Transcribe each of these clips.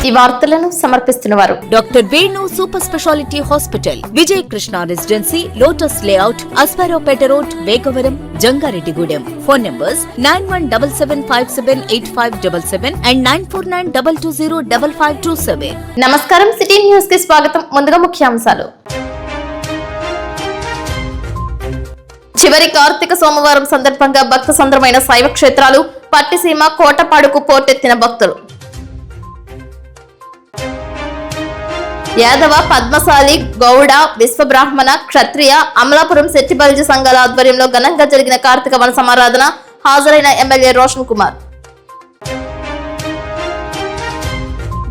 ఈ వార్తలను సమర్పిస్తున్నవారు doctor Venu super speciality hospital, Vijay Krishna residency, lotus layout, Aswaraopeta road, Vegavaram, Jangareddygudem. Phone numbers 9177578577 and 9492205527. నమస్కారం, సిటీ న్యూస్ కి స్వాగతం. ముందుగా ముఖ్యాంశాలు. చివరి కార్తీక సోమవారం సందర్భంగా భక్త సంద్రమైన శైవ క్షేత్రాలు, పట్టిసీమ కోటపాడుకు పోటెత్తిన భక్తులు. యాదవ, పద్మశాలి, గౌడ, విశ్వబ్రాహ్మణ, క్షత్రియ, అమలాపురం శెట్టిబల్జీ సంఘాల ఆధ్వర్యంలో ఘనంగా జరిగిన కార్తీక వన సమారాధన. హాజరైన ఎమ్మెల్యే రోషన్ కుమార్.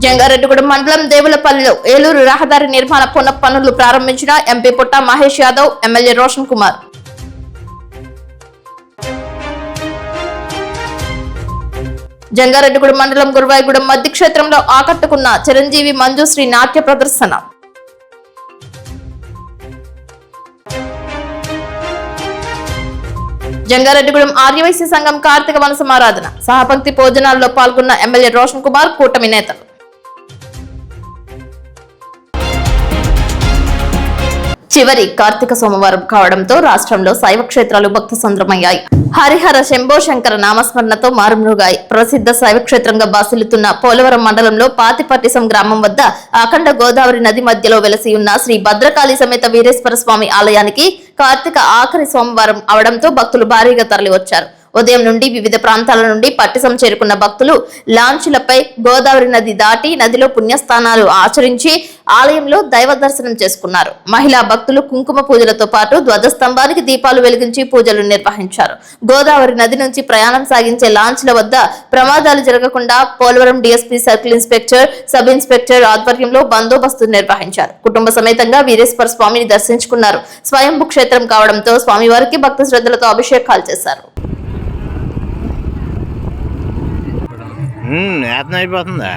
జంగారెడ్డిగూడెం మండలం దేవులపల్లిలో ఏలూరు రహదారి నిర్మాణ పునః పనులు ప్రారంభించిన ఎంపీ పుట్ట మహేష్ యాదవ్, ఎమ్మెల్యే రోషన్ కుమార్. జంగారెడ్డిగూడెం మండలం గురువాయిగూడెం మధ్య క్షేత్రంలో ఆకట్టుకున్న చిరంజీవి మంజుశ్రీ నాట్య ప్రదర్శన. జంగారెడ్డిగూడెం ఆర్యవైశ్య సంఘం కార్తీక వన సమారాధన. సహపంక్తి భోజనాల్లో పాల్గొన్న ఎమ్మెల్యే రోషన్ కుమార్, కూటమి నేతలు. చివరి కార్తీక సోమవారం కావడంతో రాష్ట్రంలో శైవ క్షేత్రాలు భక్త సంద్రమయ్యాయి. హరిహర శంభో శంకర నామస్మరణతో మారుమ్రోగాయి. ప్రసిద్ధ శైవ క్షేత్రంగా బాసిల్లుతున్న పోలవరం మండలంలో పాతిపట్టిసం గ్రామం వద్ద అఖండ గోదావరి నది మధ్యలో వెలసి ఉన్న శ్రీ భద్రకాళి సమేత వీరేశ్వర స్వామి ఆలయానికి కార్తీక ఆఖరి సోమవారం అవడంతో భక్తులు భారీగా తరలివచ్చారు. ఉదయం నుండి వివిధ ప్రాంతాల నుండి పట్టిసం చేరుకున్న భక్తులు లాంఛీలపై గోదావరి నది దాటి నదిలో పుణ్యస్థానాలు ఆచరించి ఆలయంలో దైవ దర్శనం చేసుకున్నారు. మహిళా భక్తులు కుంకుమ పూజలతో పాటు ధ్వజస్తంభానికి దీపాలు వెలిగించి పూజలు నిర్వహించారు. గోదావరి నది నుంచి ప్రయాణం సాగించే లాంఛీల వద్ద ప్రమాదాలు జరగకుండా Polavaram DSP circle inspector, sub inspector ఆధ్వర్యంలో బందోబస్తు నిర్వహించారు. కుటుంబ సమేతంగా వీరేశ్వర స్వామిని దర్శించుకున్నారు. స్వయంభూ క్షేత్రం కావడంతో స్వామివారికి భక్తి శ్రద్ధలతో అభిషేకాలు చేశారు. నేతనం అయిపోతుందా?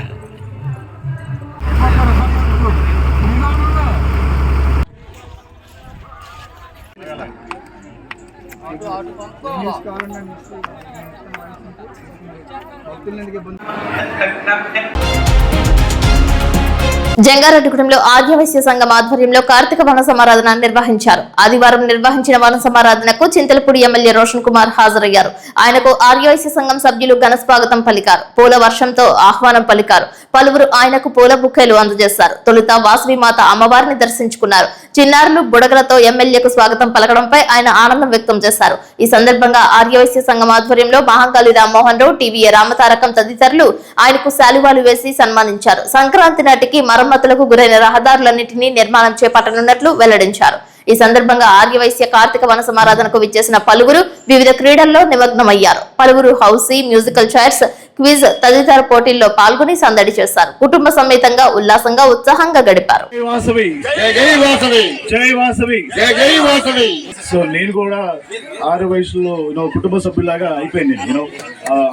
జంగారెడ్డిగూడెంలో ఆర్యవైశ్య సంఘం ఆధ్వర్యంలో కార్తీక వన సమారాధన నిర్వహించారు. ఆదివారం నిర్వహించిన వన సమారాధనకు చింతలపూడి ఎమ్మెల్యే రోషన్ కుమార్ హాజరయ్యారు. ఆయనకు ఆర్యవైశ్య సంఘం సభ్యులు ఘన స్వాగతం పలికారు. పూల వర్షంతో ఆహ్వానం పలికారు. పలువురు ఆయనకు పూల బుక్కేలు అందజేశారు. తొలుత వాసవి మాత అమ్మవారిని దర్శించుకున్నారు. చిన్నారులు బుడగలతో ఎమ్మెల్యేకు స్వాగతం పలకడంపై ఆయన ఆనందం వ్యక్తం చేశారు. ఈ సందర్భంగా ఆర్యవైశ్య సంఘం ఆధ్వర్యంలో మహంకాళి రామ్మోహన్ రావు, టీవీఏ రామతారకం తదితరులు ఆయనకు శాలువాలు వేసి సన్మానించారు. సంక్రాంతి నాటికి మరమ్మతులకు గురైన రహదారులన్నింటినీ నిర్మాణం చేపట్టనున్నట్లు వెల్లడించారు. ఈ సందర్భంగా ఆర్యవైశ్య కార్తీక వన సమారాధనకు విచ్చేసిన పలువురు వివిధ క్రీడల్లో నిమగ్నమయ్యారు. పలువురు హౌసీ, మ్యూజికల్ చైర్స్, క్విజ్ తదితర పోటీల్లో పాల్గొని సందడి చేశారు. కుటుంబ సమేతంగా ఉల్లాసంగా ఉత్సాహంగా గడిపారు. సో నేను కూడా ఆరు వయసులో కుటుంబ సభ్యులాగా అయిపోయింది.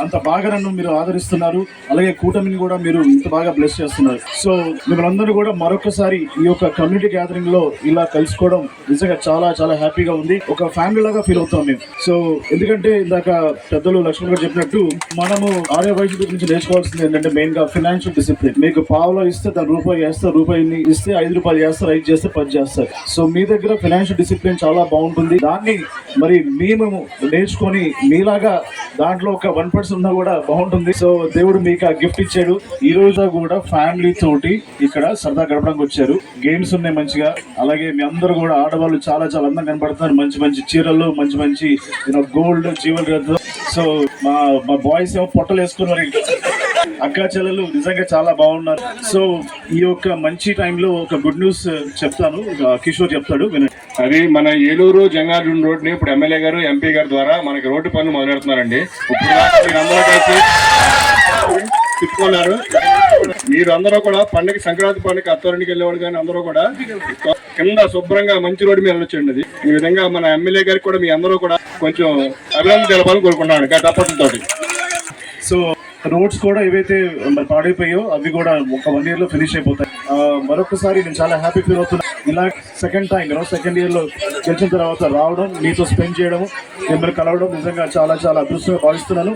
అంత బాగా నన్ను మీరు ఆదరిస్తున్నారు. అలాగే కూటమిని కూడా మీరు ఇంత బాగా బ్లెస్ చేస్తున్నారు. సో మిమ్మల్ని కూడా మరొకసారి ఈ యొక్క కమ్యూనిటీ గ్యాదరింగ్ లో ఇలా కలుసుకోవడం నిజంగా చాలా చాలా హ్యాపీగా ఉంది. ఒక ఫ్యామిలీ లాగా ఫీల్ అవుతాం మేము. సో ఎందుకంటే ఇందాక పెద్దలు లక్ష్మణ్ గారు చెప్పినట్టు మనము ఆర్య వయసు గురించి నేర్చుకోవాల్సింది ఏంటంటే మెయిన్ గా ఫైనాన్షియల్ డిసిప్లిన్. మీకు పావులో ఇస్తే దాని రూపాయి చేస్తారు, రూపాయిని ఇస్తే 5 రూపాయలు చేస్తారు, 5 చేస్తే 10 చేస్తారు. సో మీ దగ్గర ఫైనాన్షియల్ డిసిప్లిన్ చాలా బాగుంటుంది. దాన్ని మరి మేము నేర్చుకొని మీలాగా దాంట్లో ఒక 1% ఉన్నా కూడా బాగుంటుంది. సో దేవుడు మీకు ఆ గిఫ్ట్ ఇచ్చాడు. ఈ రోజు కూడా ఫ్యామిలీ తోటి ఇక్కడ సరదా గడపడానికి వచ్చారు. గేమ్స్ ఉన్నాయి మంచిగా. అలాగే మీ అందరూ కూడా ఆడవాళ్ళు చాలా చాలా అందంగా కనబడుతున్నారు. మంచి మంచి చీరలు, మంచి మంచి గోల్డ్ జ్యువెలరీ. సో మా బాయ్స్ ఏమో పొట్టలు వేసుకున్నారు. అక్క చెల్లెలు నిజంగా చాలా బాగున్నారు. సో ఈ యొక్క మంచి టైంలో ఒక గుడ్ న్యూస్ చెప్తాను, కిషోర్ చెప్తాడు వినండి. అది మన ఏలూరు జంగారెడ్డి రోడ్ ని ఇప్పుడు ఎమ్మెల్యే గారు, ఎంపీ గారి ద్వారా మనకి రోడ్డు పనులు మొదలు పెడుతున్నారండి. ఇప్పుడు అందరూ కలిసి తిప్పుకున్నారు. మీరు అందరూ కూడా పండుగ, సంక్రాంతి పండుగ అత్తవారింటికి వెళ్ళేవాడు కానీ అందరూ కూడా కింద శుభ్రంగా మంచి రోడ్డు మీద వెళ్ళొచ్చండి. అది ఈ విధంగా మన ఎమ్మెల్యే గారికి కూడా మీ అందరూ కూడా కొంచెం అభినందన తెలపాలని కోరుకుంటున్నాను తప్పటితో. సో రోడ్స్ కూడా ఏవైతే మరి పాడైపోయో అవి కూడా ఒక 1 year లో ఫినిష్ అయిపోతాయి. మరొకసారి నేను చాలా హ్యాపీ ఫీల్ అవుతున్నాను. ఇలా సెకండ్ ఇయర్ లో గెలిచిన తర్వాత రావడం, మీతో స్పెండ్ చేయడం, మిమ్మల్ని కలవడం నిజంగా చాలా చాలా అదృష్టంగా భావిస్తున్నాను.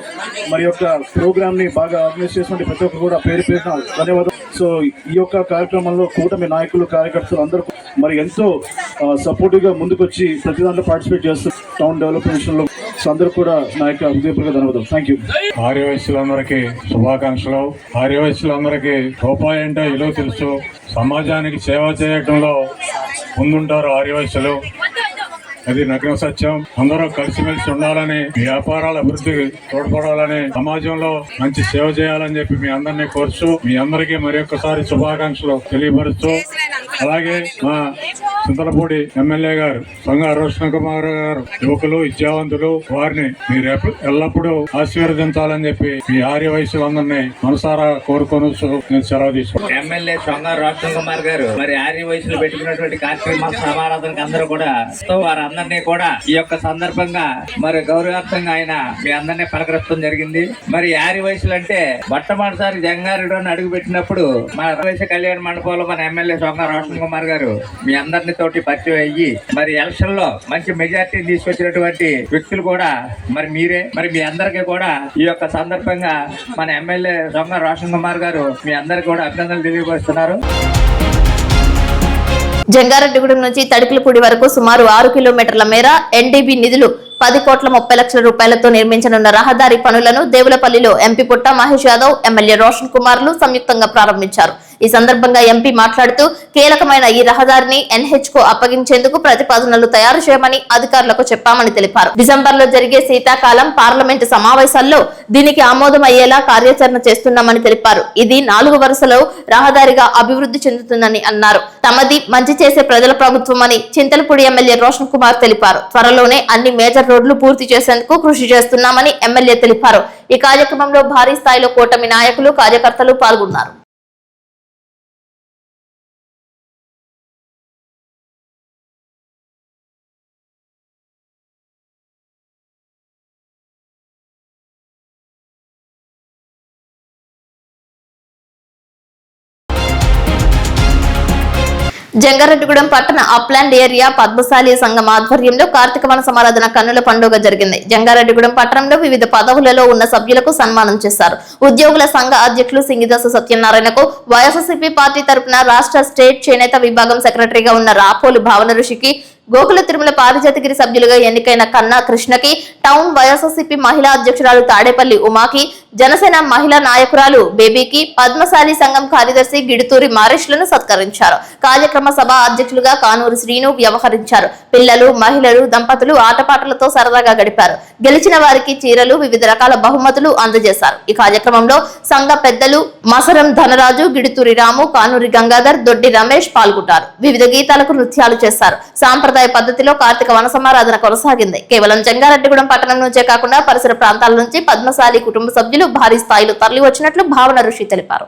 మరి యొక్క ప్రోగ్రామ్ ని బాగా ఆర్గనైజ్ చేసినట్టు ప్రతి ఒక్కరు కూడా పేరు పేరున ధన్యవాదాలు. సో ఈ యొక్క కార్యక్రమంలో కూటమి నాయకులు కార్యకర్తలు అందరూ మరి ఎంతో సపోర్టివ్ గా ముందుకొచ్చి ప్రతి దాంట్లో పార్టిసిపేట్ చేస్తూ టౌన్ డెవలప్మెంట్ విషయంలో సో అందరూ కూడా నా యొక్క హృదయపూర్వక ధన్యవాదాలు. Thank you. ఆర్యవైశ్యులందరికీ శుభాకాంక్షలు. ఆర్యవైశ్యులందరికీ రూపాయి అంటే విలువ తెలుసు. సమాజానికి సేవ చేయడంలో ముందుంటారు ఆర్యవైశ్యులు. అది నగ్న సత్యం. అందరూ కలిసిమెలిసి ఉండాలని, వ్యాపారాల అభివృద్ధికి తోడ్పడాలని, సమాజంలో మంచి సేవ చేయాలని చెప్పి మీ అందరినీ కోరుచు మీ అందరికీ మరి ఒక్కసారి శుభాకాంక్షలు తెలియపరుస్తూ, అలాగే మా చింతలపూడి ఎమ్మెల్యే గారు సంగ రోషన్ కుమార్ గారు యువకులు విద్యావంతులు, వారిని మీరు ఎల్లప్పుడూ ఆశీర్వదించాలని చెప్పి మీ ఆర్యవైశ్యులందరినీ మనసారా కోరుకొని నేను సెలవు తీసుకున్నాను. ఎమ్మెల్యే సంగ రోషన్ కుమార్ గారు మరి ఆర్యవైశ్యులు పెట్టుకున్నటువంటి కార్యక్రమ సమారాధనకు అందరూ కూడా వారందరినీ కూడా ఈ యొక్క సందర్భంగా మరి గౌరవార్థంగా ఆయన మీ అందరినీ పలకరించడం జరిగింది. మరి ఆర్యవైశ్యులు అంటే మొట్టమొదటిసారి జంగారెడ్డి అడుగు పెట్టినప్పుడు మన ఆర్యవైశ్య కళ్యాణ మండపంలో మన ఎమ్మెల్యే సంగ రోషన్ కుమార్ గారు మీ అందరినీ తోటి పరిచయం అయ్యి మరి ఎలక్షన్ లో మంచి మెజార్టీ తీసుకొచ్చినటువంటి వ్యక్తులు కూడా మరి మీరే. మరి మీ అందరికీ కూడా ఈ యొక్క సందర్భంగా మన ఎమ్మెల్యే సంగ రోషన్ కుమార్ గారు మీ అందరికీ కూడా అభినందనలు తెలియపరుస్తున్నారు. జంగారెడ్డిగూడెం నుంచి తడికిలపూడి వరకు సుమారు 6 కిలోమీటర్ల మేర ఎన్డీబీ నిధులు 10,30,00,000 రూపాయలతో నిర్మించనున్న రహదారి పనులను దేవులపల్లిలో ఎంపీ పుట్ట మహేష్ యాదవ్, ఎమ్మెల్యే రోషన్ కుమార్లు సంయుక్తంగా ప్రారంభించారు. ఈ సందర్భంగా ఎంపీ మాట్లాడుతూ కీలకమైన ఈ రహదారిని ఎన్హెచ్ కు అప్పగించేందుకు ప్రతిపాదనలు తయారు చేయమని అధికారులకు చెప్పామని తెలిపారు. డిసెంబర్ లో జరిగే శీతాకాలం పార్లమెంటు సమావేశాల్లో దీనికి ఆమోదం అయ్యేలా కార్యాచరణ చేస్తున్నామని తెలిపారు. ఇది 4 వరుసలో రహదారిగా అభివృద్ధి చెందుతుందని అన్నారు. తమది మంచి చేసే ప్రజల ప్రభుత్వం అని చింతలపూడి ఎమ్మెల్యే రోషన్ కుమార్ తెలిపారు. త్వరలోనే అన్ని మేజర్ రోడ్లు పూర్తి చేసేందుకు కృషి చేస్తున్నామని ఎమ్మెల్యే తెలిపారు. ఈ కార్యక్రమంలో భారీ స్థాయిలో కూటమి నాయకులు, కార్యకర్తలు పాల్గొన్నారు. జంగారెడ్డిగూడెం పట్టణ అప్లాండ్ ఏరియా పద్మశాలి సంఘం ఆధ్వర్యంలో కార్తీక వన సమారాధన కన్నుల పండుగ జరిగింది. జంగారెడ్డిగూడెం పట్టణంలో వివిధ పదవులలో ఉన్న సభ్యులకు సన్మానం చేశారు. ఉద్యోగుల సంఘ అధ్యక్షులు సింగిదాసు సత్యనారాయణకు వైఎస్ఆర్సీపీ పార్టీ తరపున రాష్ట్ర స్టేట్ చేనేత విభాగం సెక్రటరీగా ఉన్న రాపోలు భావన ఋషికి, గోకుల తిరుమల పారిజాతగిరి సభ్యులుగా ఎన్నికైన కన్నా కృష్ణకి, టౌన్ వైఎస్ఆర్సీపీ మహిళా అధ్యక్షురాలు తాడేపల్లి ఉమాకి, జనసేన మహిళా నాయకురాలు బేబీకి, పద్మశాలి సంఘం కార్యదర్శి గిడుతూరి మారేష్లను సత్కరించారు. కార్యక్రమ సభ అధ్యక్షులుగా కానూరు శ్రీను వ్యవహరించారు. పిల్లలు, మహిళలు, దంపతులు ఆటపాటలతో సరదాగా గడిపారు. గెలిచిన వారికి చీరలు, వివిధ రకాల బహుమతులు అందజేశారు. ఈ కార్యక్రమంలో సంఘ పెద్దలు మసరం ధనరాజు, గిడుతూరి రాము, కానూరి గంగాధర్, దొడ్డి రమేష్ పాల్గొంటారు. వివిధ గీతాలకు నృత్యాలు చేశారు. సాంప్రదాయ పద్ధతిలో కార్తీక వన సమారాధన కొనసాగింది. కేవలం జంగారెడ్డిగూడెం పట్టణం నుంచే కాకుండా పరిసర ప్రాంతాల నుంచి పద్మశాలి కుటుంబ సభ్యులు భారీ స్థాయిలో తరలి వచ్చినట్లు భావన ఋషి తెలిపారు.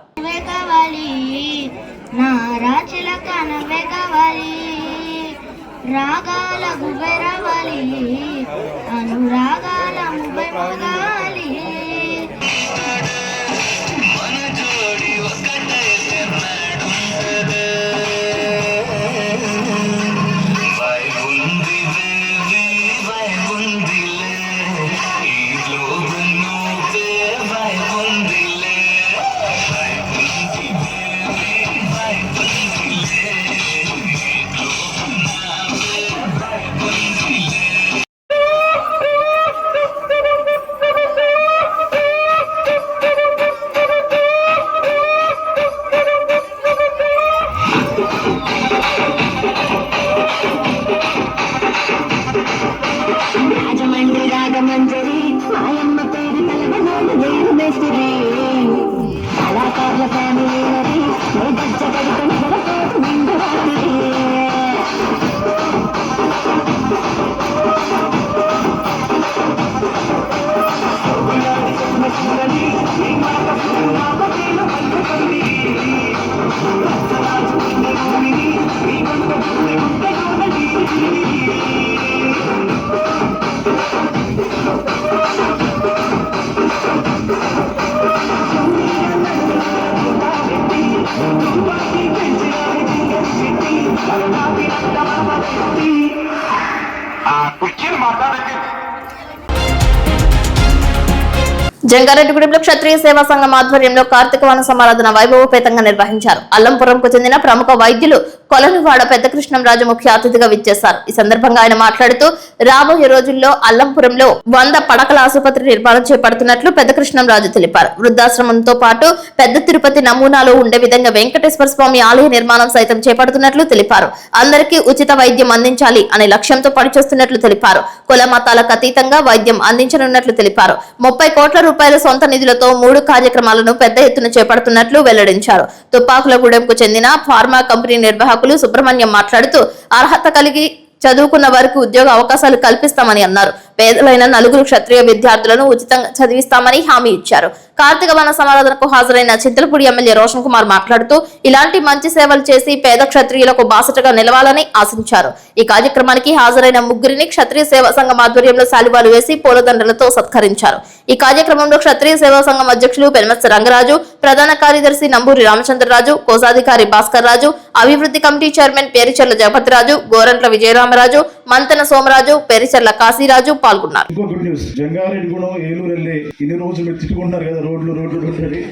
జంగారెడ్డిగూడెంలో క్షత్రియ సేవా సంఘం ఆధ్వర్యంలో కార్తీక వన సమారాధన వైభవపేతంగా నిర్వహించారు. అల్లంపురంకు చెందిన ప్రముఖ వైద్యులు కొలనివాడ పెద్ద కృష్ణంరాజు ముఖ్య అతిథిగా విచ్చేశారు. ఈ సందర్భంగా ఆయన మాట్లాడుతూ రాబోయే రోజుల్లో అల్లంపురంలో 100 పడకల ఆసుపత్రి నిర్మాణం చేపడుతున్నట్లు పెద్ద కృష్ణంరాజు తెలిపారు. వృద్ధాశ్రమంతో పాటు పెద్ద తిరుపతి నమూనాలో ఉండే విధంగా వెంకటేశ్వర స్వామి ఆలయ నిర్మాణం సైతం చేపడుతున్నట్లు తెలిపారు. అందరికీ ఉచిత వైద్యం అందించాలి అనే లక్ష్యంతో పనిచేస్తున్నట్లు తెలిపారు. కుల మతాలకు అతీతంగా వైద్యం అందించనున్నట్లు తెలిపారు. 30 కోట్ల రూపాయల సొంత నిధులతో 3 కార్యక్రమాలను పెద్ద ఎత్తున చేపడుతున్నట్లు వెల్లడించారు. తుపాకులగూడెంకు చెందిన ఫార్మా కంపెనీ నిర్వాహకులు సుబ్రహ్మణ్యం మాట్లాడుతూ అర్హత కలిగి చదువుకున్న వారికి ఉద్యోగ అవకాశాలు కల్పిస్తామని అన్నారు. పేదలైన 4 క్షత్రియ విద్యార్థులను ఉచితంగా చదివిస్తామని హామీ ఇచ్చారు. కార్తీక వన సమారాధనకు హాజరైన చింతలపూడి ఎమ్మెల్యే రోషన్ కుమార్ మాట్లాడుతూ ఇలాంటి మంచి సేవలు చేసి పేద క్షత్రియులకు బాసటగా నిలవాలని ఆశించారు. ఈ కార్యక్రమానికి హాజరైన 3 క్షత్రియ సేవా సంఘం ఆధ్వర్యంలో శాలువాలు వేసి పూలదండలతో సత్కరించారు. ఈ కార్యక్రమంలో క్షత్రియ సేవా సంఘం అధ్యక్షులు పెనమత్స రంగరాజు, ప్రధాన కార్యదర్శి నంబూరి రామచంద్రరాజు, కోశాధికారి భాస్కర్ రాజు, అభివృద్ధి కమిటీ చైర్మన్ పేరిచెర్ల జగపతిరాజు, గోరంట్ల విజయరామరాజు, మంతెన సోమరాజు, పేరిచెర్ల కాశీరాజు పాల్గొన్నారు. ఇంకో గుడ్ న్యూస్, జంగారెడ్డిగూడెం ఏలూరు వెళ్ళి ఇన్ని రోజులు మీరు తిట్టుకుంటున్నారు కదా రోడ్లు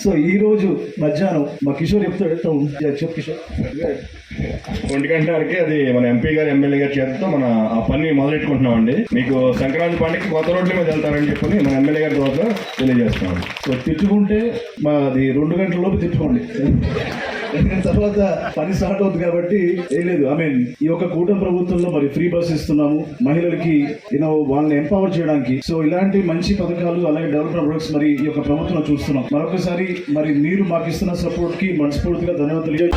సో ఈ రోజు మధ్యాహ్నం మా కిషోర్ చెప్తాడు. చెప్పు కిషోర్. 1 గంటలకి అది మన ఎంపీ గారు ఎమ్మెల్యే గారి చేతితో మన ఆ పని మొదలెట్టుకుంటున్నామండి. మీకు సంక్రాంతి పండుగకి కొత్త రోడ్ల మీద వెళ్తారని చెప్పి మన ఎమ్మెల్యే గారి ద్వారా తెలియజేస్తున్నాం. సో తిట్టుకుంటే మాది 2 గంటల లోపు తిట్టుకోండి. తర్వాత పని స్టార్ట్ అవుతుంది కాబట్టి ఏం లేదు. ఈ యొక్క కూటమి ప్రభుత్వంలో మరి ఫ్రీ బస్ ఇస్తున్నాము మహిళలకి, వాళ్ళని ఎంపవర్ చేయడానికి. సో ఇలాంటి మంచి పథకాలు అలాగే డెవలప్మెంట్ ప్రొడక్ట్స్ మరి ఈ యొక్క ప్రభుత్వం చూస్తున్నాం. మరొకసారి మరి మీరు మాకు ఇస్తున్న సపోర్ట్ కి మనస్ఫూర్తిగా ధన్యవాదాలు.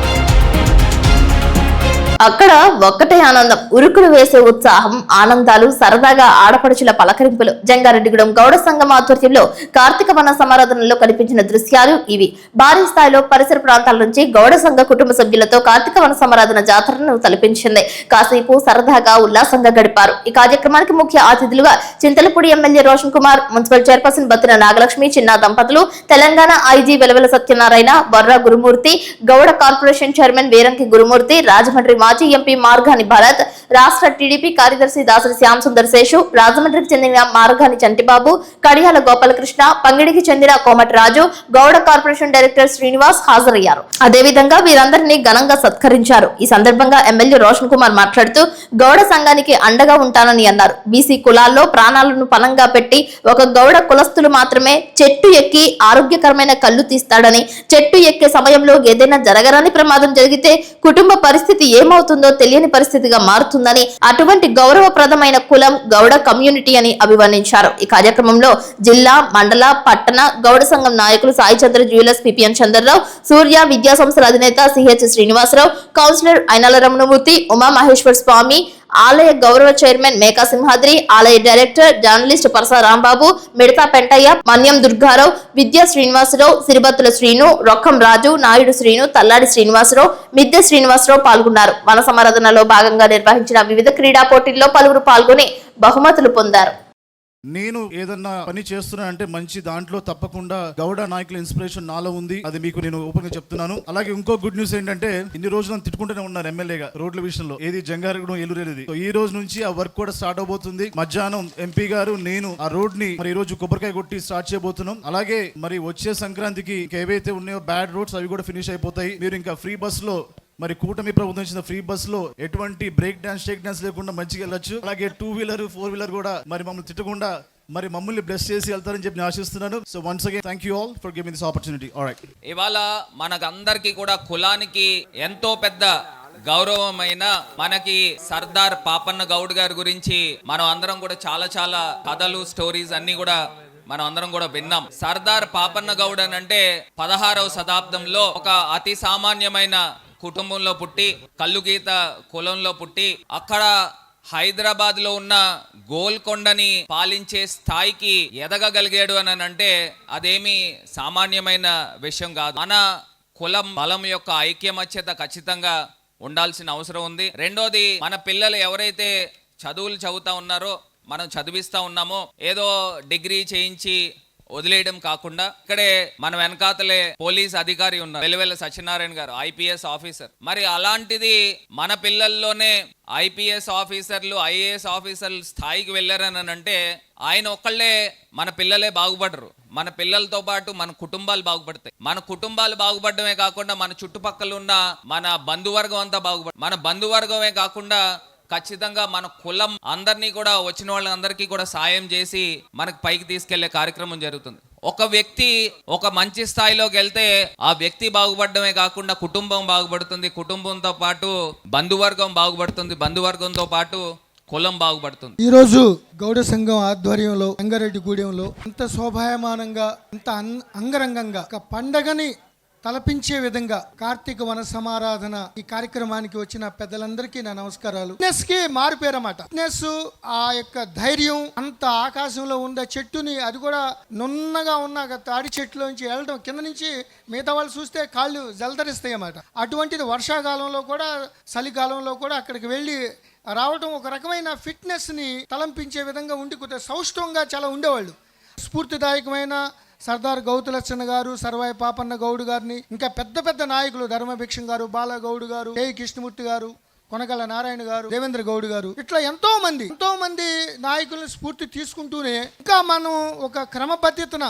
అక్కడ ఒక్కటే ఆనందం, ఉరుకులు వేసే ఉత్సాహం, ఆనందాలు, సరదాగా ఆడపడుచుల పలకరింపులు. జంగారెడ్డిగూడెం గౌడ సంఘం ఆధ్వర్యంలో కార్తీక వన సమారాధనలో కనిపించిన దృశ్యాలు ఇవి. భారీ స్థాయిలో పరిసర ప్రాంతాల నుంచి గౌడ సంఘ కుటుంబ సభ్యులతో కార్తీక వన సమారాధన జాతరను తలపించింది. కాసేపు సరదాగా ఉల్లాసంగా గడిపారు. ఈ కార్యక్రమానికి ముఖ్య అతిథులుగా Chintalapudi MLA Roshan Kumar, municipal chairperson Battina Nagalakshmi, చిన్న దంపతులు, తెలంగాణ ఐజీ వెలవెల సత్యనారాయణ, బొర్రా గురుమూర్తి, గౌడ కార్పొరేషన్ చైర్మన్ వీరంకి గురుమూర్తి, రాజమండ్రి మాజీ ఎంపీ మార్గాని భరత్, రాష్ట్ర టీడీపీ కార్యదర్శి దాసరి శ్యామ్ సుందర్ శేషు, రాజమండ్రికి చెందిన మార్గాని చంటిబాబు, కడియాల గోపాలకృష్ణ, పంగిడికి చెందిన కోమటి రాజు, గౌడ కార్పొరేషన్ డైరెక్టర్ శ్రీనివాస్ హాజరయ్యారు. అదేవిధంగా వీరందరినీ ఘనంగా సత్కరించారు. ఈ సందర్భంగా ఎమ్మెల్యే రోషన్ కుమార్ మాట్లాడుతూ గౌడ సంఘానికి అండగా ఉంటానని అన్నారు. బీసీ కులాల్లో ప్రాణాలను పణంగా పెట్టి ఒక గౌడ కులస్తులు మాత్రమే చెట్టు ఎక్కి ఆరోగ్యకరమైన కళ్ళు తీస్తాడని, చెట్టు ఎక్కే సమయంలో ఏదైనా జరగరాని ప్రమాదం జరిగితే కుటుంబ పరిస్థితి ఏమవుతుందో తెలియని పరిస్థితిగా మారుతుందని, అటువంటి గౌరవప్రదమైన కులం గౌడ కమ్యూనిటీ అని అభివర్ణించారు. ఈ కార్యక్రమంలో జిల్లా, మండల, పట్టణ గౌడ సంఘం నాయకులు సాయి చంద్ర జ్యువెలర్స్ పిపిఎన్ చంద్రరావు, సూర్య విద్యా సంస్థల అధినేత సిహెచ్ శ్రీనివాసరావు, కౌన్సిలర్ ఐనాల రమణమూర్తి, ఉమా మహేశ్వర్ స్వామి, ఆలయ గౌరవ చైర్మన్ మేకా సింహాద్రి, ఆలయ డైరెక్టర్ జర్నలిస్ట్ పరసా రాంబాబు, మిడతా పెంటయ్య, మన్యం దుర్గారావు, విద్యా శ్రీనివాసరావు, సిరిబత్తుల శ్రీను, రొక్కం రాజు, నాయుడు శ్రీను, తల్లాడి శ్రీనివాసరావు, మిద్దె శ్రీనివాసరావు పాల్గొన్నారు. వన సమారాధనలో భాగంగా నిర్వహించిన వివిధ క్రీడా పోటీల్లో పలువురు పాల్గొని బహుమతులు పొందారు. నేను ఏదన్నా పని చేస్తున్నా అంటే మంచి దాంట్లో తప్పకుండా గౌడ నాయకుల ఇన్స్పిరేషన్ నాలో ఉంది. అది మీకు నేను ఓపెన్ గా చెప్తున్నాను. అలాగే ఇంకో గుడ్ న్యూస్ ఏంటంటే ఇన్ని రోజులు తిట్టుకుంటూనే ఉన్నారు ఎమ్మెల్యేగా రోడ్ల విషయంలో, ఏది జంగారెడ్డిగూడెం ఏలూరేది. ఈ రోజు నుంచి ఆ వర్క్ కూడా స్టార్ట్ అవబోతుంది. మధ్యాహ్నం ఎంపీ గారు నేను ఆ రోడ్ ని మరి ఈ రోజు కొబ్బరికాయ కొట్టి స్టార్ట్ చేయబోతున్నాం. అలాగే మరి వచ్చే సంక్రాంతికి ఏవైతే ఉన్నాయో బ్యాడ్ రోడ్స్ అవి కూడా ఫినిష్ అయిపోతాయి. మీరు ఇంకా ఫ్రీ బస్ లో మరి కూటమి ప్రభుత్వం ఇచ్చిన ఫ్రీ బస్ లో ఎటువంటి బ్రేక్ డాన్స్, షేక్ డాన్స్ లేకుండా మంచిగా వెళ్ళొచ్చు. అలాగే 2 వీలర్ 4 వీలర్ కూడా మరి మమ్మల్ని తిట్టకుండా మరి మమ్మల్ని బ్లెస్ చేసి వెళ్తారని చెప్పి ఆశిస్తున్నాను. So once again thank you all for giving this opportunity. Alright, ఇవాళ మనకందరికి కూడా కులానికి ఎంతో పెద్ద గౌరవమైన మనకి సర్దార్ పాపన్న గౌడ్ గారి గురించి మనం అందరం కూడా చాలా కథలు, స్టోరీస్ అన్ని కూడా మనం అందరం కూడా విన్నాం. సర్దార్ పాపన్న గౌడ్ అని అంటే 16వ శతాబ్దంలో ఒక అతి సామాన్యమైన కుటుంబంలో పుట్టి, కల్లుగీత కులంలో పుట్టి, అక్కడ హైదరాబాద్ లో ఉన్న గోల్కొండని పాలించే స్థాయికి ఎదగగలిగాడు అని అంటే అదేమి సామాన్యమైన విషయం కాదు. మన కులం బలం యొక్క ఐక్యమత్యత ఖచ్చితంగా ఉండాల్సిన అవసరం ఉంది. రెండోది, మన పిల్లలు ఎవరైతే చదువులు చదువుతా ఉన్నారో, మనం చదివిస్తా ఉన్నామో, ఏదో డిగ్రీ చేయించి వదిలేయడం కాకుండా ఇక్కడే మన వెనకాతలే పోలీస్ అధికారి ఉన్నారు, వెల్లువెల్ల సత్యనారాయణ గారు, ఐపీఎస్ ఆఫీసర్. మరి అలాంటిది మన పిల్లల్లోనే ఐపీఎస్ ఆఫీసర్లు, ఐఏఎస్ ఆఫీసర్లు స్థాయికి వెళ్ళారని అంటే ఆయన ఒక్కళ్ళే మన పిల్లలే బాగుపడరు. మన పిల్లలతో పాటు మన కుటుంబాలు బాగుపడతాయి. మన కుటుంబాలు బాగుపడమే కాకుండా మన చుట్టుపక్కల ఉన్న మన బంధువర్గం అంతా మన బంధువర్గమే కాకుండా ఖచ్చితంగా మన కులం అందరినీ కూడా, వచ్చిన వాళ్ళందరికీ కూడా సాయం చేసి మనకు పైకి తీసుకెళ్లే కార్యక్రమం జరుగుతుంది. ఒక వ్యక్తి ఒక మంచి స్థాయిలోకి వెళ్తే ఆ వ్యక్తి బాగుపడమే కాకుండా కుటుంబం బాగుపడుతుంది, కుటుంబంతో పాటు బంధువర్గం బాగుపడుతుంది, బంధువర్గంతో పాటు కులం బాగుపడుతుంది. ఈ రోజు గౌడ సంఘం ఆధ్వర్యంలో జంగారెడ్డిగూడెంలో ఇంత శోభాయమానంగా, ఇంత అంగరంగంగా ఒక పండగని తలపించే విధంగా కార్తీక వన సమారాధన ఈ కార్యక్రమానికి వచ్చిన పెద్దలందరికీ నా నమస్కారాలు. ఫిట్నెస్ కి మారుపేరమాట. ఫిట్నెస్, ఆ యొక్క ధైర్యం, అంత ఆకాశంలో ఉన్న చెట్టుని, అది కూడా నున్నగా ఉన్న తాడి చెట్టులోంచి వెళ్ళడం, కింద నుంచి మిగతా వాళ్ళు చూస్తే కాళ్ళు జలధరిస్తాయి అన్నమాట. అటువంటిది వర్షాకాలంలో కూడా, చలికాలంలో కూడా అక్కడికి వెళ్ళి రావడం ఒక రకమైన ఫిట్నెస్ని తలంపించే విధంగా ఉండి కొద్దిగా సౌష్ఠవంగా చాలా ఉండేవాళ్ళు. స్ఫూర్తిదాయకమైన సర్దార్ గౌతులచ్చన్న గారు, సర్వాయి పాపన్న గౌడ్ గారిని, ఇంకా పెద్ద పెద్ద నాయకులు ధర్మభిక్షం గారు, బాలగౌడ్ గారు, కే కృష్ణమూర్తి గారు, కొనగల నారాయణ గారు, దేవేంద్ర గౌడ్ గారు, ఇట్లా ఎంతో మంది నాయకులను స్ఫూర్తి తీసుకుంటూనే ఇంకా మనం ఒక క్రమపద్ధతిన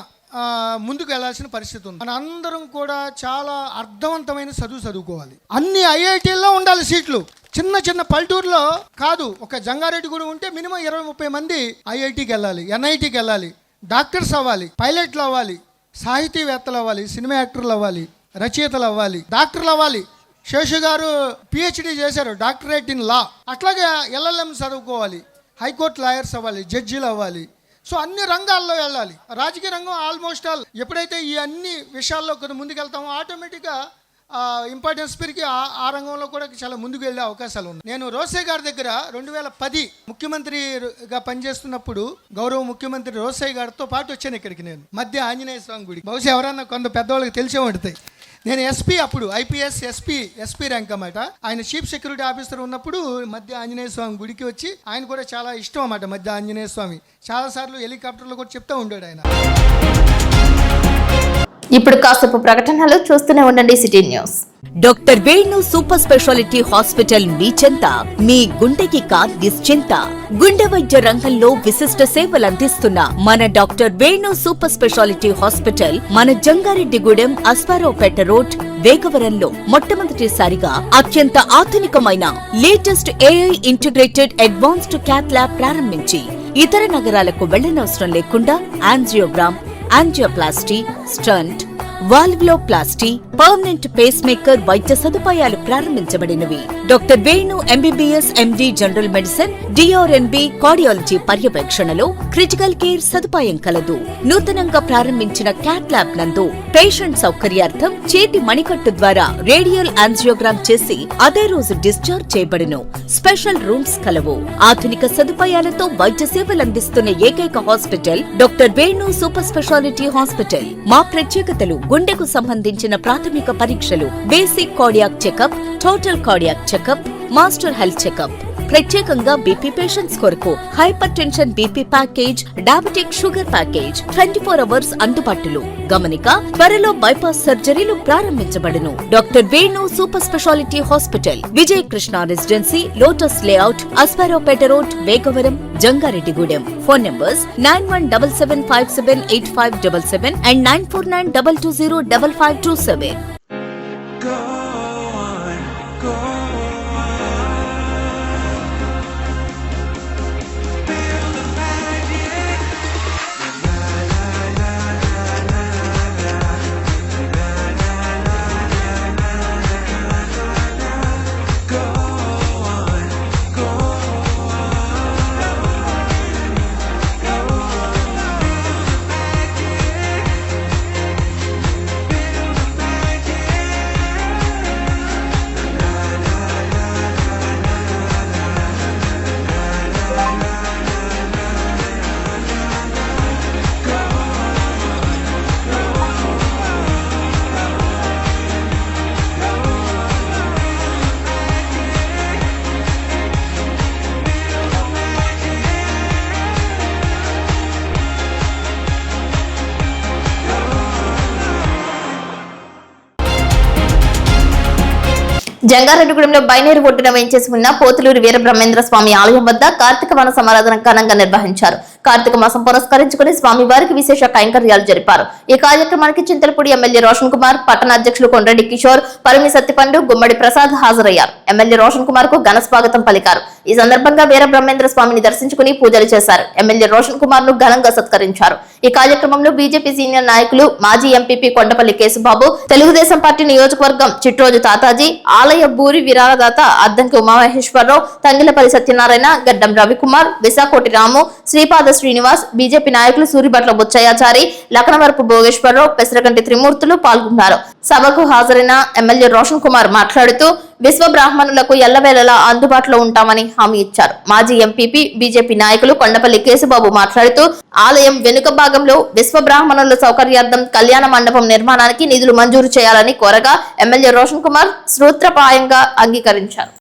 ముందుకు వెళ్లాల్సిన పరిస్థితి ఉంది. మన అందరం కూడా చాలా అర్థవంతమైన చదువుకోవాలి. అన్ని ఐఐటీల్లో ఉండాలి సీట్లు. చిన్న పల్లెటూరులో కాదు, ఒక జంగారెడ్డిగూడెం ఉంటే మినిమం 20-30 మంది ఐఐటీకి వెళ్ళాలి, ఎన్ఐటీకి వెళ్ళాలి, డాక్టర్స్ అవ్వాలి, పైలట్లు అవ్వాలి, సాహితీవేత్తలు అవ్వాలి, సినిమా యాక్టర్లు అవ్వాలి, రచయితలు అవ్వాలి, డాక్టర్లు అవ్వాలి. శేషు గారు పిహెచ్డి చేశారు, డాక్టరేట్ ఇన్ లా. అట్లాగే ఎల్ఎల్ఎం చదువుకోవాలి, హైకోర్టు లాయర్స్ అవ్వాలి, జడ్జీలు అవ్వాలి. సో అన్ని రంగాల్లో వెళ్ళాలి. రాజకీయ రంగం ఆల్మోస్ట్ ఆల్ ఎప్పుడైతే ఈ అన్ని విషయాల్లో కొంత ముందుకెళ్తామో ఆటోమేటిక్గా ఇంపార్టెన్స్ పెరిగి ఆ రంగంలో కూడా చాలా ముందుకు వెళ్ళే అవకాశాలు ఉన్నాయి. నేను రోసే గారి దగ్గర 2010 ముఖ్యమంత్రిగా పనిచేస్తున్నప్పుడు గౌరవ ముఖ్యమంత్రి రోసే గారితో పాటు వచ్చాను ఇక్కడికి. నేను మధ్య ఆంజనేయ స్వామి గుడి, బహుశా ఎవరన్నా కొంత పెద్దవాళ్ళకి తెలిసే ఉంటాయి. నేను ఎస్పీ, అప్పుడు ఐపీఎస్ ఎస్పీ ర్యాంక్ అన్నమాట. ఆయన చీఫ్ సెక్యూరిటీ ఆఫీసర్ ఉన్నప్పుడు మధ్య ఆంజనేయ స్వామి గుడికి వచ్చి, ఆయన కూడా చాలా ఇష్టం అన్నమాట మధ్య ఆంజనేయ స్వామి. చాలాసార్లు హెలికాప్టర్లో కూడా చెప్తూ ఉంటాడు ఆయన. ఇప్పుడు కాసేపు ప్రకటనలు చూస్తూనే ఉండండి city news. Doctor Venu super speciality hospital మీ చెంత. మీ గుండెకి నిశ్చింత. గుండె వైద్య రంగంలో విశిష్ట సేవలు అందిస్తున్న మన doctor Venu super speciality hospital మన జంగారెడ్డిగూడెం, అస్పారావుపేట రోడ్, వేగవరంలో మొట్టమొదటిసారిగా అత్యంత ఆధునికమైన latest AI integrated advanced cath lab ప్రారంభించి ఇతర నగరాలకు వెళ్లనవసరం లేకుండా angiogram, angioplasty, stent, valvuloplasty, permanent pacemaker వైద్య సదుపాయాలు ప్రారంభించబడినవి. Doctor Venu MBBS MD general medicine, DrNB cardiology పర్యవేక్షణలో క్రిటికల్ కేర్ సదుపాయం కలదు. నూతనంగా ప్రారంభించిన క్యాట్ ల్యాబ్ నందు పేషెంట్ సౌకర్యార్థం చేతి మణికట్టు ద్వారా రేడియల్ యాంజియోగ్రామ్ చేసి అదే రోజు డిశ్చార్జ్ చేయబడును. స్పెషల్ రూమ్స్ కలవు. ఆధునిక సదుపాయాలతో వైద్య సేవలు అందిస్తున్న ఏకైక hospital doctor Venu super speciality hospital. మా ప్రత్యేకతలు: గుండెకు సంబంధించిన ప్రాథమిక పరీక్షలు, basic cardiac checkup, total cardiac checkup, master health checkup. ప్రత్యేకంగా బీపీ పేషెంట్స్ కొరకు hypertension BP package, diabetic sugar package 24 hours అందుబాటులో. గమనిక: త్వరలో బైపాస్ సర్జరీలు ప్రారంభించబడును. Doctor Venu super speciality hospital, Vijaya Krishna residency, lotus layout, Aswaraopeta road, Vegavaram, Jangareddygudem. Phone numbers 9177578577 and 9492205527. జంగారెడ్డిగూడెంలో బైనేరు ఒడ్డున వేయించేసి ఉన్న పోతులూరి వీరబ్రహ్మేంద్ర స్వామి ఆలయం వద్ద కార్తీక వన సమారాధన ఘనంగా నిర్వహించారు. కార్తీక మాసం పురస్కరించుకుని స్వామి వారికి విశేష కైంకర్యాలు జరిపారు. ఈ కార్యక్రమానికి చింతలపూడి ఎమ్మెల్యే రోషన్ కుమార్, పట్టణ అధ్యక్షులు కొండ్రెడ్డి కిషోర్, పరిమి సత్తిపండు, గుమ్మడి ప్రసాద్ హాజరయ్యారు. ఎమ్మెల్యే రోషన్ కుమార్ కు ఘన స్వాగతం పలికారు. ఈ సందర్భంగా వీరబ్రహ్మేంద్ర స్వామిని దర్శించుకుని పూజలు చేశారు. ఎమ్మెల్యే రోషన్ కుమార్ ను ఘనంగా సత్కరించారు. ఈ కార్యక్రమంలో బీజేపీ సీనియర్ నాయకులు మాజీ ఎంపీపీ కొండపల్లి కేశబాబు, తెలుగుదేశం పార్టీ నియోజకవర్గం చిట్రోజు తాతాజీ, ఆలయ భూరి విరాళదాత అద్దంకి ఉమామహేశ్వరరావు, తంగిలపల్లి సత్యనారాయణ, గడ్డం రవికుమార్, విశాకోటి రాము, శ్రీపాద శ్రీనివాస్, బీజేపీ నాయకులు సూరిబట్ల బుచ్చయ్యాచారి, లక్నవరపు భోగేశ్వరరావు, పెసరగంటి త్రిమూర్తులు పాల్గొన్నారు. సభకు హాజరైన ఎమ్మెల్యే రోషన్ కుమార్ మాట్లాడుతూ విశ్వ బ్రాహ్మణులకు ఎల్లవేళలా అందుబాటులో ఉంటామని హామీ ఇచ్చారు. మాజీ ఎంపీపీ బీజేపీ నాయకులు కొండపల్లి కేశబాబు మాట్లాడుతూ ఆలయం వెనుక భాగంలో విశ్వ బ్రాహ్మణుల సౌకర్యార్థం కళ్యాణ మండపం నిర్మాణానికి నిధులు మంజూరు చేయాలని కోరగా ఎమ్మెల్యే రోషన్ కుమార్ సూత్రప్రాయంగా అంగీకరించారు.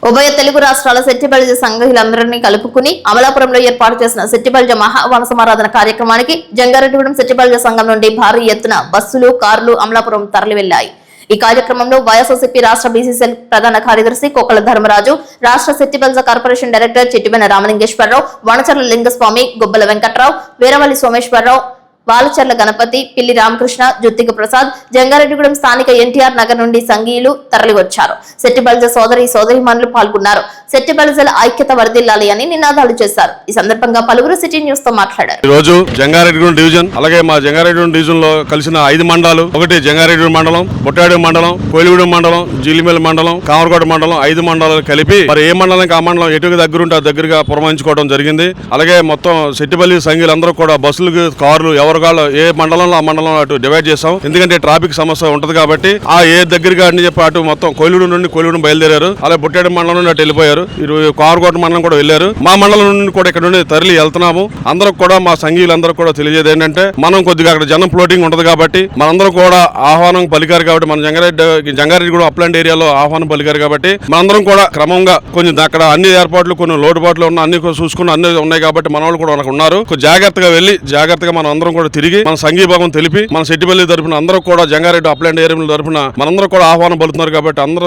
ఉభయ తెలుగు రాష్ట్రాల సెట్టిబలిజ సంఘీయులందరినీ కలుపుకుని అమలాపురంలో ఏర్పాటు చేసిన సెట్టిబలిజ మహావన సమారాధన కార్యక్రమానికి జంగారెడ్డిగూడెం సెట్టిబలిజ సంఘం నుండి భారీ ఎత్తున బస్సులు, కార్లు అమలాపురం తరలి వెళ్లాయి. ఈ కార్యక్రమంలో వైఎస్ఆర్సీపీ రాష్ట్ర బీసీసీఎల్ ప్రధాన కార్యదర్శి కోకల ధర్మరాజు, రాష్ట్ర సెట్టిబలిజ కార్పొరేషన్ డైరెక్టర్ చిట్టిబెన రామలింగేశ్వరరావు, వనచర్ల లింగస్వామి, గుబ్బల వెంకట్రావు, వీరవల్లి సోమేశ్వరరావు, వాలచర్ల గణపతి, పిల్లి రామకృష్ణ, జుత్తిక ప్రసాద్, జంగారెడ్డిగూడెం స్థానిక ఎన్టీఆర్ నగర్ నుండి సంఘీయులు తరలివచ్చారు. సెట్టిబలిజ సోదరీమణులు పాల్గొన్నారు. సెట్టిబలిజల ఐక్యత వర్ధిల్లాలి అని నినాదాలు చేశారు. ఈ సందర్భంగా పలువురు సిటీ న్యూస్ తో మాట్లాడారు. ఈ రోజు జంగారెడ్డిగూడెం డివిజన్, అలాగే మా జంగారెడ్డిగూడెం డివిజన్ లో కలిసిన 5 మండలాలు, ఒకటి జంగారెడ్డిగూడెం మండలం, బొట్టాడు మండలం, కోయిలగూడెం మండలం, జీలిమేల మండలం, కామరకోట మండలం, 5 మండలాలు కలిపి మరి ఏ మండలానికి ఆ మండలం ఎటుకు దగ్గరుంటే ఆ దగ్గరగా పురమాయించుకోవడం జరిగింది. అలాగే మొత్తం సెట్టిబలి సంఘీయులందరూ కూడా బస్సులు, కార్లు ఏ మండలంలో ఆ మండలంలో అటు డివైడ్ చేసాం. ఎందుకంటే ట్రాఫిక్ సమస్య ఉంటది కాబట్టి ఆ ఏ దగ్గరగా అని చెప్పి అటు మొత్తం కోయిలూరు నుండి కోయిలూరు బయలుదేరారు. అలాగే బుట్టేడు మండలం నుండి అటు వెళ్ళిపోయారు. కారుకోట మండలం కూడా వెళ్ళారు. మా మండలం నుండి కూడా ఇక్కడ నుండి తరలి వెళ్తున్నాము. అందరూ కూడా మా సంఘీయులందరూ కూడా తెలియజేది ఏంటంటే మనం కొద్దిగా అక్కడ జనం ఫ్లోటింగ్ ఉంటది కాబట్టి మనందరూ కూడా ఆహ్వానం పలికారు కాబట్టి మన జంగారెడ్డి కూడా అప్లాండ్ ఏరియాలో ఆహ్వానం పలికారు కాబట్టి మనందరం కూడా క్రమంగా కొంచెం అక్కడ అన్ని ఏర్పాట్లు, కొన్ని లోటుపాట్లు ఉన్న అన్ని చూసుకుని అన్ని ఉన్నాయి కాబట్టి మన వాళ్ళు కూడా ఉన్నారు. జాగ్రత్తగా వెళ్ళి జాగ్రత్తగా మనం అందరం కూడా తిరిగి మన సంఘీభావం తెలిపి మన సెట్టిపల్లి తరపున అందరూ కూడా జంగారెడ్డి అప్లాండ్ ఏరియా తరపున మనందరూ కూడా ఆహ్వానం పలుతున్నారు కాబట్టి అందరూ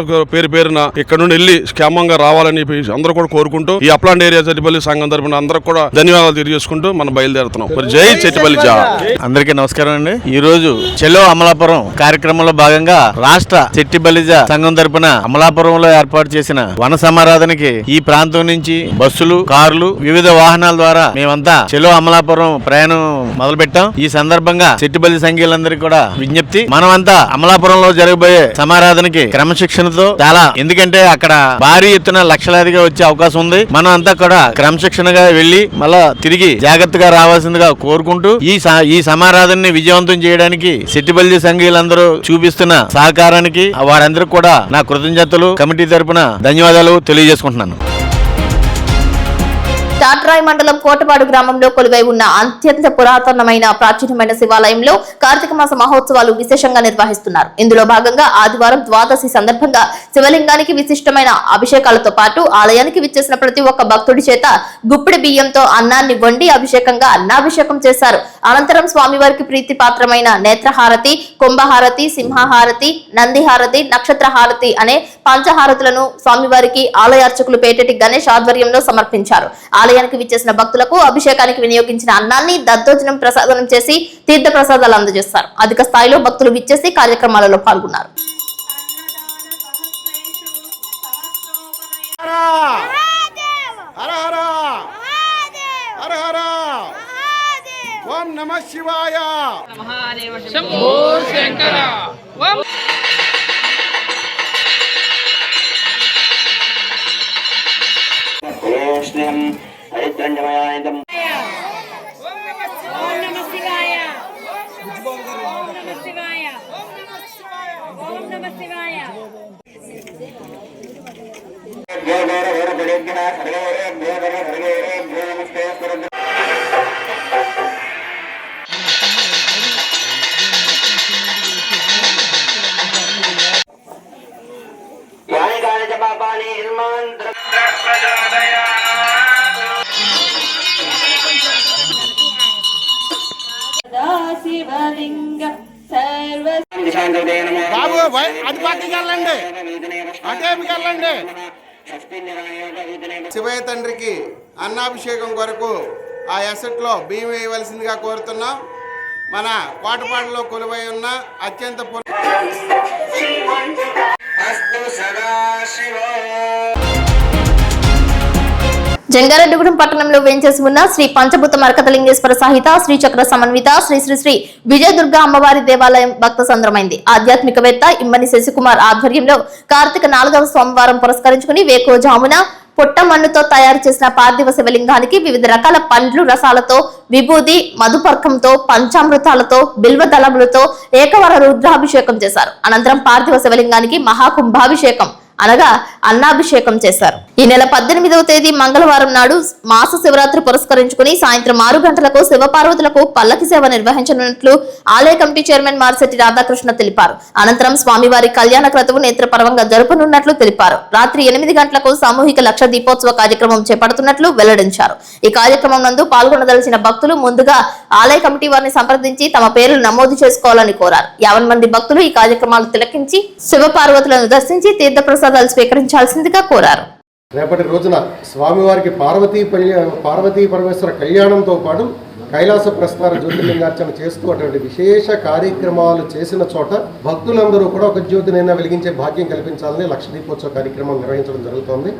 పేరున ఇక్కడ నుండి వెళ్ళి క్షేమంగా రావాలని అందరూ కూడా కోరుకుంటూ ఈ అప్లాండ్ ఏరియా సెట్టిపల్లి సంఘం తరపున అందరూ కూడా ధన్యవాదాలు తెలియజేసుకుంటూ మనం బయలుదేరుతున్నాం. జై సెట్టిపల్లి జా. అందరికీ నమస్కారం అండి. ఈ రోజు చెలో అమలాపురం కార్యక్రమంలో భాగంగా రాష్ట్ర సెట్టిబలిజ సంఘం తరపున అమలాపురంలో ఏర్పాటు చేసిన వన సమారాధనకి ఈ ప్రాంతం నుంచి బస్సులు, కార్లు, వివిధ వాహనాల ద్వారా మేమంతా చెలో అమలాపురం ప్రయాణం మొదలు పెట్టాం. ఈ సందర్భంగా సెట్టిబలి సంఘీయులందరికీ కూడా విజ్ఞప్తి, మనమంతా అమలాపురంలో జరగబోయే సమారాధనకి క్రమశిక్షణతో ఎందుకంటే అక్కడ భారీ ఎత్తున లక్షలాదిగా వచ్చే అవకాశం ఉంది. మనం అంతా కూడా క్రమశిక్షణగా వెళ్లి మళ్ళా తిరిగి జాగ్రత్తగా రావాల్సిందిగా కోరుకుంటూ ఈ సమారాధనని విజయవంతం చేయడానికి సెట్టిబలి సంఘీయులందరూ చూపిస్తున్న సహకారానికి వారందరికీ కూడా నా కృతజ్ఞతలు కమిటీ తరపున ధన్యవాదాలు తెలియజేసుకుంటున్నాను. తాట్రాయి మండలం కోటపాడు గ్రామంలో కొలువై ఉన్న అత్యంత పురాతనమైన ప్రాచీనమైన శివాలయంలో కార్తీక మాస మహోత్సవాలు విశేషంగా నిర్వహిస్తున్నారు. ఇందులో భాగంగా ఆదివారం ద్వాదశి సందర్భంగా శివలింగానికి విశిష్టమైన అభిషేకాలతో పాటు ఆలయానికి విచ్చేసిన ప్రతి ఒక్క భక్తుడి చేత గుప్పిడి బియ్యంతో అన్నాన్ని వండి అభిషేకంగా అన్నాభిషేకం చేశారు. అనంతరం స్వామివారికి ప్రీతి పాత్రమైన నేత్రహారతి, కుంభహారతి, సింహహారతి, నందిహారతి, నక్షత్రహారతి అనే పంచహారతులను స్వామివారికి ఆలయార్చకులు పేటెటి గణేష్ ఆధ్వర్యంలో సమర్పించారు. ఆలయానికి విచ్చేసిన భక్తులకు అభిషేకానికి వినియోగించిన అన్నాన్ని దద్దోజనం ప్రసాదం చేసి తీర్థ ప్రసాదాలు అందజేస్తారు. అధిక స్థాయిలో భక్తులు విచ్చేసి కార్యక్రమాలలో పాల్గొన్నారు. ఓం నమః శివాయ. శంభో శంకర. यानि कानि च पापानि निर्मान् బాబు అది పక్కకి వెళ్ళండి, అటేపుకి వెళ్ళండి. శివయ్య తండ్రికి అన్నాభిషేకం కొరకు ఆ ఎసెట్లో బియ్యం వేయవలసిందిగా కోరుతున్నాం. మన కోటపాడులో కొలువై ఉన్న అత్యంత జంగారెడ్డిగూడెం పట్టణంలో వేంచేసి ఉన్న శ్రీ పంచభూత మరకతలింగేశ్వర సహిత శ్రీ చక్ర సమన్విత శ్రీ శ్రీ శ్రీ విజయదుర్గ అమ్మవారి దేవాలయం భక్త సంద్రమైంది. ఆధ్యాత్మికవేత్త ఇమ్మని శశికుమార్ ఆధ్వర్యంలో కార్తీక 4వ సోమవారం పురస్కరించుకుని వేకువజామున పుట్టమన్నుతో తయారు చేసిన పార్థివ శివలింగానికి వివిధ రకాల పండ్లు రసాలతో విభూది మధుపర్కంతో పంచామృతాలతో బిల్వదళములతో ఏకవర రుద్రాభిషేకం చేశారు. అనంతరం పార్థివ శివలింగానికి మహాకుంభాభిషేకం అనగా అన్నాభిషేకం చేశారు. ఈ నెల 18వ తేదీ మంగళవారం నాడు మాస శివరాత్రి పురస్కరించుకుని సాయంత్రం 6 గంటలకు శివపార్వతులకు పల్లకి సేవ నిర్వహించనున్నట్లు ఆలయ కమిటీ చైర్మన్ మార్సెట్టి రాధాకృష్ణ తెలిపారు. అనంతరం స్వామివారి కళ్యాణ క్రతువు నేత్రపర్వంగా జరుపనున్నట్లు తెలిపారు. రాత్రి 8 గంటలకు సామూహిక లక్ష దీపోత్సవ కార్యక్రమం చేపడుతున్నట్లు వెల్లడించారు. ఈ కార్యక్రమం నందు పాల్గొనదలిచిన భక్తులు ముందుగా ఆలయ కమిటీ వారిని సంప్రదించి తమ పేర్లు నమోదు చేసుకోవాలని కోరారు. 50 మంది భక్తులు ఈ కార్యక్రమాలు తిలకించి శివపార్వతులను దర్శించి తీర్థప్రసాదాలు స్వీకరించాల్సిందిగా కోరారు. రేపటి రోజున స్వామివారికి పార్వతీ పరమేశ్వర కళ్యాణంతో పాటు కైలాస ప్రస్థాన జ్యోతిర్లింగార్చన చేస్తూ అటువంటి విశేష కార్యక్రమాలు చేసిన చోట భక్తులందరూ కూడా ఒక జ్యోతినైనా వెలిగించే భాగ్యం కల్పించాలని లక్ష దీపోత్సవ కార్యక్రమం నిర్వహించడం జరుగుతోంది.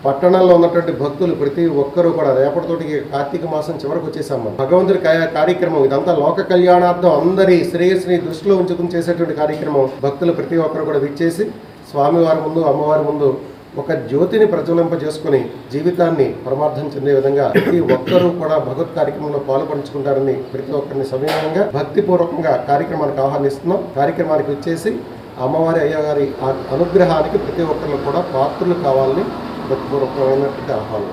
పట్టణంలో ఉన్నటువంటి భక్తులు ప్రతి ఒక్కరూ కూడా రేపటితోటి కార్తీక మాసం చివరికి వచ్చేసాము. భగవంతుడి కార్యక్రమం ఇదంతా లోక కళ్యాణార్థం అందరి శ్రేయస్సుని దృష్టిలో ఉంచుకుని చేసేటువంటి కార్యక్రమం. భక్తులు ప్రతి ఒక్కరు కూడా విచ్చేసి స్వామివారి ముందు అమ్మవారి ముందు ఒక జ్యోతిని ప్రజ్వలింపజేసుకుని జీవితాన్ని పరమార్థం చెందే విధంగా ప్రతి ఒక్కరూ కూడా భగవత్ కార్యక్రమంలో పాల్పంచుకుంటారని ప్రతి ఒక్కరిని సవినయంగా భక్తిపూర్వకంగా కార్యక్రమానికి ఆహ్వానిస్తున్నాం. కార్యక్రమానికి వచ్చేసి అమ్మవారి అయ్యగారి అనుగ్రహానికి ప్రతి ఒక్కరు కూడా పాత్రలు కావాలని భక్తిపూర్వకమైనటువంటి ఆహ్వానం.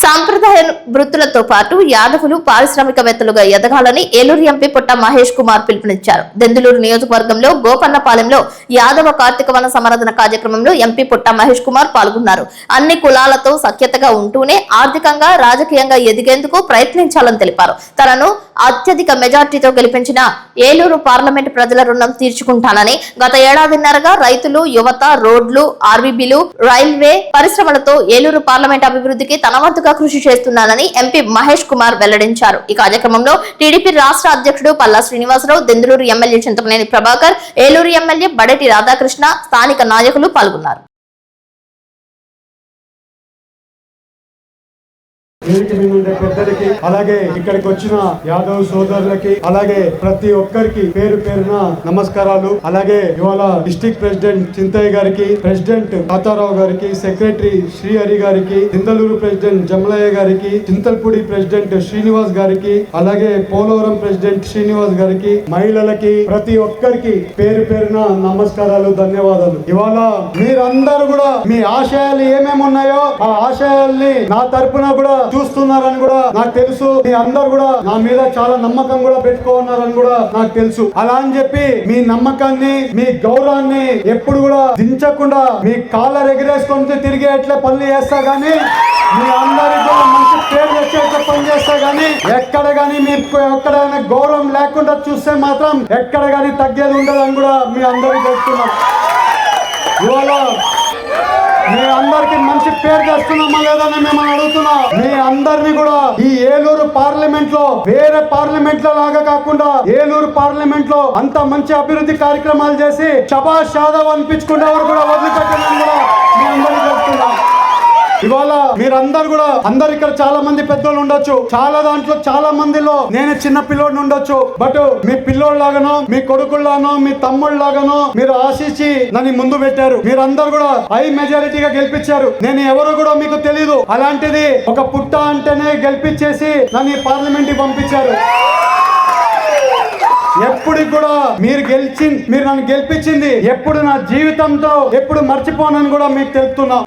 సాంప్రదాయ వృత్తులతో పాటు యాదవులు పారిశ్రామికవేత్తలుగా ఎదగాలని ఏలూరు ఎంపీ పుట్ట మహేష్ కుమార్ పిలుపునిచ్చారు. దెందులూరు నియోజకవర్గంలో గోపన్నపాలెంలో యాదవ కార్తీక వన సమరాధన కార్యక్రమంలో ఎంపీ పుట్ట మహేష్ కుమార్ పాల్గొన్నారు. అన్ని కులాలతో సఖ్యతగా ఉంటూనే ఆర్థికంగా రాజకీయంగా ఎదిగేందుకు ప్రయత్నించాలని తెలిపారు. తనను అత్యధిక మెజార్టీతో గెలిపించిన ఏలూరు పార్లమెంటు ప్రజల రుణం తీర్చుకుంటానని గత ఏడాదిన్నరగా రైతులు యువత రోడ్లు ఆర్బీబీలు రైల్వే పరిశ్రమలతో ఏలూరు పార్లమెంట్ అభివృద్ధికి తన వంతుగా కృషి చేస్తున్నానని ఎంపీ మహేష్ కుమార్ వెల్లడించారు. ఈ కార్యక్రమంలో టీడీపీ రాష్ట్ర అధ్యక్షుడు పల్లా శ్రీనివాసరావు, దెందులూరు ఎమ్మెల్యే చింతమనేని ప్రభాకర్, ఏలూరు ఎమ్మెల్యే బడేటి రాధాకృష్ణ, స్థానిక నాయకులు పాల్గొన్నారు. పెద్దలకి అలాగే ఇక్కడికి వచ్చిన యాదవ్ సోదరులకి అలాగే ప్రతి ఒక్కరికి పేరు పేరున నమస్కారాలు. అలాగే ఇవాళ డిస్ట్రిక్ట్ ప్రెసిడెంట్ చింతయ్య గారికి, ప్రెసిడెంట్ తాతారావు గారికి, సెక్రటరీ శ్రీహరి గారికి, చింతలూరు ప్రెసిడెంట్ జమలయ్య గారికి, చింతల్పూడి ప్రెసిడెంట్ శ్రీనివాస్ గారికి, అలాగే పోలవరం ప్రెసిడెంట్ శ్రీనివాస్ గారికి, మహిళలకి ప్రతి ఒక్కరికి పేరు పేరున నమస్కారాలు, ధన్యవాదాలు. ఇవాళ మీరందరూ కూడా మీ ఆశయాలు ఏమేమి ఉన్నాయో ఆ ఆశయాల్ని నా తరపున కూడా చూస్తున్నారని కూడా నాకు తెలుసు. మీ అందరు కూడా నా మీద చాలా నమ్మకం కూడా పెట్టుకున్నారని కూడా నాకు తెలుసు. అలా అని చెప్పి మీ నమ్మకాన్ని మీ గౌరవాన్ని ఎప్పుడు కూడా దించకుండా మీ కాళ్ళ ఎగిరేసుకొని తిరిగేట్లే పనులు చేస్తా గానీ మీ అందరికి కూడా మంచి పేరు తెచ్చేట్లే పని చేస్తా గానీ ఎక్కడ గానీ మీకు ఎక్కడైనా గౌరవం లేకుండా చూస్తే మాత్రం ఎక్కడ గానీ తగ్గేది ఉండదని కూడా మీ అందరికి చెప్తున్నాం. ఇవాళ మీ అందరికి మంచి పేరు తెస్తున్నామా లేదని మేము అడుగుతున్నాం. మీ అందరినీ కూడా ఈ ఏలూరు పార్లమెంట్ లో వేరే పార్లమెంట్ లో లాగా కాకుండా ఏలూరు పార్లమెంట్ లో అంత మంచి అభివృద్ధి కార్యక్రమాలు చేసి శభాష్ యాదవ్ అనిపించుకునే వారు కూడా వదిలిపెట్టమని కూడా మీ అందరికీ చెప్తున్నాం. ఇవాళ మీరందరు కూడా అందరు ఇక్కడ చాలా మంది పెద్దోళ్ళు ఉండొచ్చు, చాలా దాంట్లో చాలా మందిలో నేను చిన్న పిల్లోడిని ఉండొచ్చు. బట్ మీ పిల్లోళ్ళలాగానో మీ కొడుకుల్లానో మీ తమ్ముళ్ళలాగానో మీరు ఆశించి నన్ను ముందు పెట్టారు. మీరందరూ కూడా హై మెజారిటీగా గెలిపించారు. నేను ఎవరో కూడా మీకు తెలీదు. అలాంటిది ఒక పుట్ట అంటేనే గెలిపించేసి నన్ను పార్లమెంట్ కి పంపించారు. ఎప్పుడు కూడా మీరు నన్ను గెలిపించింది ఎప్పుడు నా జీవితంతో ఎప్పుడు మర్చిపోనని కూడా మీకు తెలుపుతున్నా.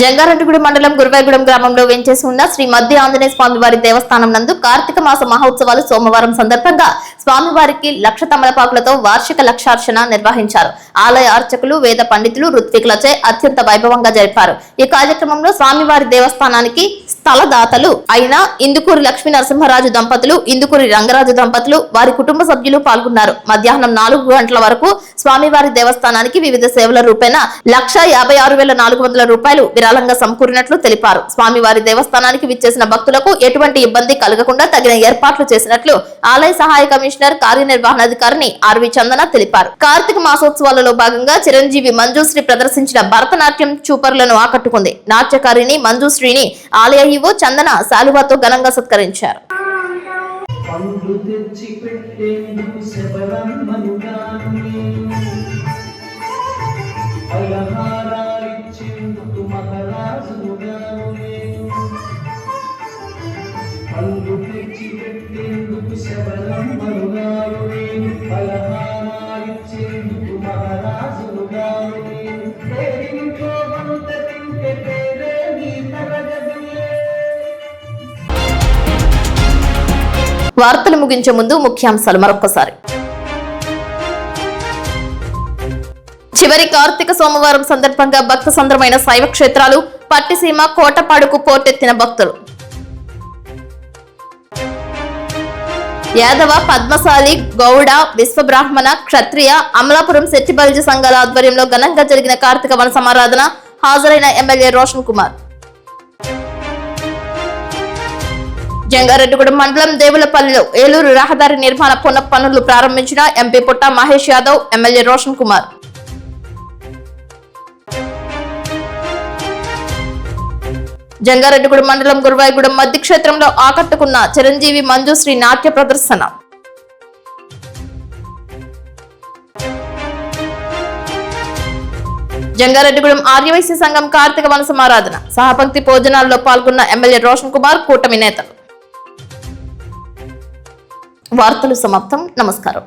జంగారెడ్డిగూడెం మండలం గురువాయగూడెం గ్రామంలో వెంచేసి ఉన్న శ్రీ మధ్య ఆంజనేయ స్వామి వారి దేవస్థానం నందు కార్తీక మాస మహోత్సవాలు సోమవారం సందర్భంగా స్వామివారికి లక్ష తమలపాకులతో వార్షిక లక్షార్చన నిర్వహించారు. ఆలయ అర్చకులు, వేద పండితులు, ఋత్వికులచే అత్యంత వైభవంగా జరిపారు. ఈ కార్యక్రమంలో స్వామివారి దేవస్థానానికి స్థలదాతలు అయిన ఇందుకూరి లక్ష్మీ నరసింహరాజు దంపతులు, ఇందుకూరి రంగరాజు దంపతులు, వారి కుటుంబ సభ్యులు పాల్గొన్నారు. మధ్యాహ్నం 4 గంటల వరకు స్వామివారి దేవస్థానానికి వివిధ సేవల రూపేణ 1,56,400 రూపాయలు విరాళంగా సమకూరినట్లు తెలిపారు. స్వామివారి దేవస్థానానికి విచ్చేసిన భక్తులకు ఎటువంటి ఇబ్బంది కలగకుండా తగిన ఏర్పాట్లు చేసినట్లు ఆలయ సహాయ కమిషనర్ కార్యనిర్వహణాధికారిని ఆర్వి చందన తెలిపారు. కార్తీక మాసోత్సవాలలో భాగంగా చిరంజీవి మంజుశ్రీ ప్రదర్శించిన భరతనాట్యం చూపరులను ఆకట్టుకుంది. నాట్యకారిణి మంజుశ్రీని ఆలయ ఈవో చందన శాలువాతో ఘనంగా సత్కరించారు. వార్తలు ముగించే ముందు ముఖ్యాంశాలు మరొకసారి. చివరి కార్తీక సోమవారం సందర్భంగా భక్త సంద్రమైన శైవ క్షేత్రాలు, పట్టిసీమ కోటపాడుకు పోటెత్తిన భక్తులు. యాదవ, పద్మశాలి, గౌడ, విశ్వబ్రాహ్మణ, క్షత్రియ, అమలాపురం శెట్టిబలిజ సంఘాల ఆధ్వర్యంలో ఘనంగా జరిగిన కార్తీక వన సమారాధన. హాజరైన ఎమ్మెల్యే రోషన్ కుమార్. జంగారెడ్డిగూడెం మండలం దేవులపల్లిలో ఏలూరు రహదారి నిర్మాణ పునః పనులు ప్రారంభించిన ఎంపీ పుట్ట మహేష్ యాదవ్, ఎమ్మెల్యే రోషన్ కుమార్. జంగారెడ్డిగూడెం మండలం గురువాయగూడెం మధ్య క్షేత్రంలో ఆకట్టుకున్న చిరంజీవి మంజుశ్రీ నాట్య ప్రదర్శన. జంగారెడ్డిగూడెం ఆర్యవైశ్య సంఘం కార్తీక వన సమారాధన. సహపంక్తి భోజనాల్లో పాల్గొన్న ఎమ్మెల్యే రోషన్ కుమార్, కూటమి నేతలు. వార్తలు సమాప్తం. నమస్కారం.